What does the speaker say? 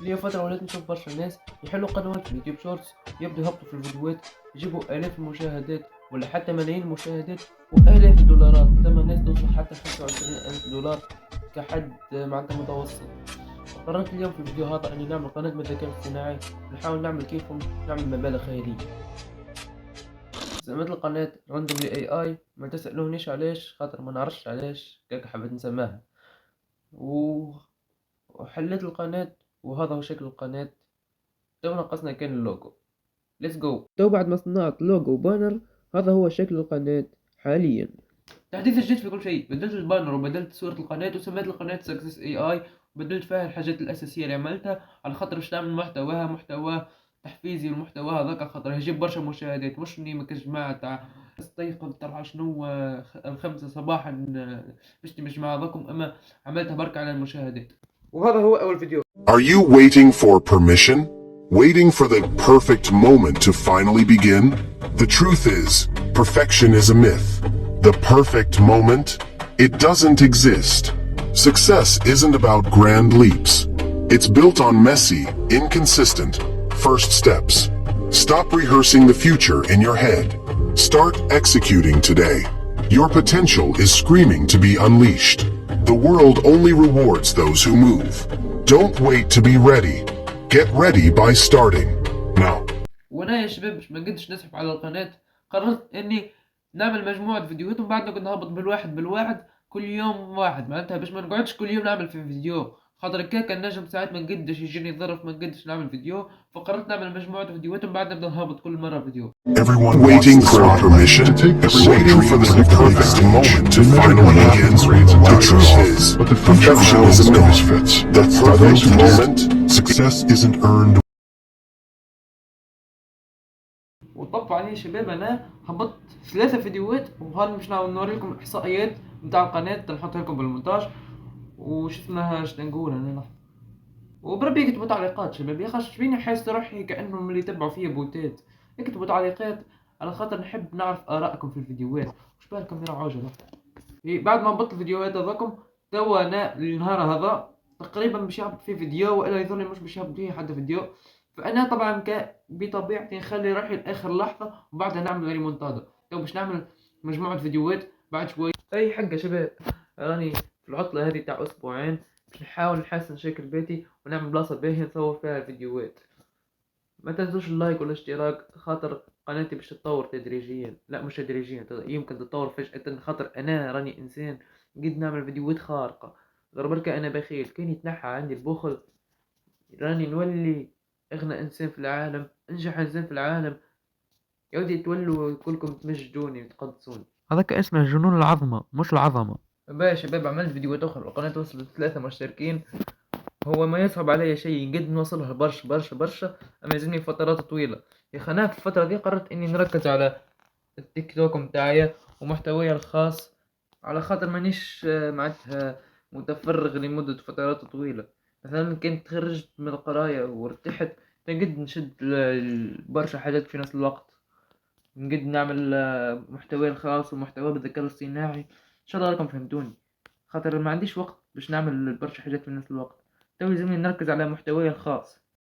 ليا فترة ولات نشوف برشا ناس يحلوا قنوات في اليوتيوب شورتس، يبدوا يهبطوا في الفيديوهات، يجيبوا آلاف المشاهدات ولا حتى ملايين المشاهدات وآلاف الدولارات. ثم ناس توصل حتى 25,000 دولار كحد معناتها متوسط. قررت اليوم في الفيديو هذا أني نعمل قناة من الذكاء الاصطناعي، نحاول نعمل كيفهم، نعمل مبالغ خيالية. سميت القناة راندوملي اي اي، ما تسألونيش علاش، خاطر ما نعرفش علاش كيك حبيت نسماها. و... وحليت القناة، وهذا هو شكل القناة. تو ناقصنا كان اللوجو. ليتس جو. تو بعد ما صنعت لوجو بانر، هذا هو شكل القناة حاليا. تحديث جديد في كل شيء، بدلت البانر وبدلت صورة القناة وسميت القناة سكسس اي اي، وبدلت فيها الحاجات الأساسية اللي عملتها على خاطر باش نعمل محتوى تحفيزي. والمحتوى هذاك على خاطر يجيب برشا مشاهدات، مش اني ما جماعة تاع استيقظ ترى شنو 5 صباحا باش تمشي مع هذاكم، اما عملتها برك على المشاهدات. وهذا هو أول فيديو. Are you waiting for permission? Waiting for the perfect moment to finally begin? The truth is, perfection is a myth. The perfect moment? It doesn't exist. Success isn't about grand leaps. It's built on messy, inconsistent, first steps. Stop rehearsing the future in your head. Start executing today. Your potential is screaming to be unleashed. The world only rewards those who move. Don't wait to be ready. Get ready by starting now. وانا يا شباب باش ما نقدش نسحب على القناة، قررت اني نعمل مجموعة فيديوهات ومن بعد نقعد نهبط بالواحد كل يوم واحد، معناتها باش ما نقعدش كل يوم نعمل في فيديو، خاطر هكاك النجم ساعات ما نقدش يجيني ظرف ما نقدش نعمل فيديو. فقررت نعمل مجموعة فيديوهات ومن بعد نبدا نهبط كل مرة فيديو. Everyone waiting for permission, waiting for the perfect moment to finally begin. The truth is, perfection is a myth. The perfect moment, success isn't earned. وطب عليه يا شباب انا هبطت 3 فيديوهات، وهذا مش نوري لكم الاحصائيات نتاع القناة، نحطها لكم بالمونتاج. وش اسمها اش نقول انا لحظة. وبربي يكتبوا تعليقات شباب، يا خاش بيني حاسس روحي كانهم اللي يتبعوا فيا بوتات. يكتبوا تعليقات على خاطر نحب نعرف ارائكم في الفيديوهات. وش بالكم يا عجلة. بعد ما نبطل الفيديوهات هذاكم، توا انا النهار هذا تقريبا باش يهبط فيه فيديو، والا يظل مش باش يهبط فيه حتى فيديو. فانا طبعا بطبيعتي نخلي روحي لاخر لحظه وبعدها نعمل ريمونتادا. تو باش نعمل مجموعه فيديوهات بعد شوي. اي حق شباب، راني في العطله هذه تاع اسبوعين باش نحاول نحسن شكل بيتي ونعمل بلاصه باهيه نصور فيها الفيديوهات. ما تنسوش اللايك والاشتراك، خاطر قناتي باش تتطور تدريجيا، لا مش تدريجيا، يمكن تتطور فجأة، خاطر انا راني انسان قد نعمل فيديوهات خارقة. غير بركة انا بخيل، كان يتنحى عندي البخل راني نولي اغنى انسان في العالم، انجح انسان في العالم. يودي تولوا كلكم تمجدوني وتقدسوني. هذاك اسمه جنون العظمة مش العظمة. بقى يا شباب عملت فيديوهات اخرى، القناة وصلت 3 مشتركين. هو ما يصعب علي شيء، قد نوصلها برشا، اما يلزمني فترات طويله. يا خناك في الفتره دي قررت اني نركز على التيك توك متاعي ومحتويي الخاص، على خاطر مانيش معناتها متفرغ لمده فترات طويله. مثلا كنت تخرجت من القرايه وارتحت، نقد نشد برشا حاجات في نفس الوقت، نقد نعمل محتوى الخاص ومحتوى بالذكاء الاصطناعي. ان شاء الله راكم فهمتوني، خاطر ما عنديش وقت باش نعمل برشا حاجات في نفس الوقت. تو لازمني نركز على محتواي الخاص.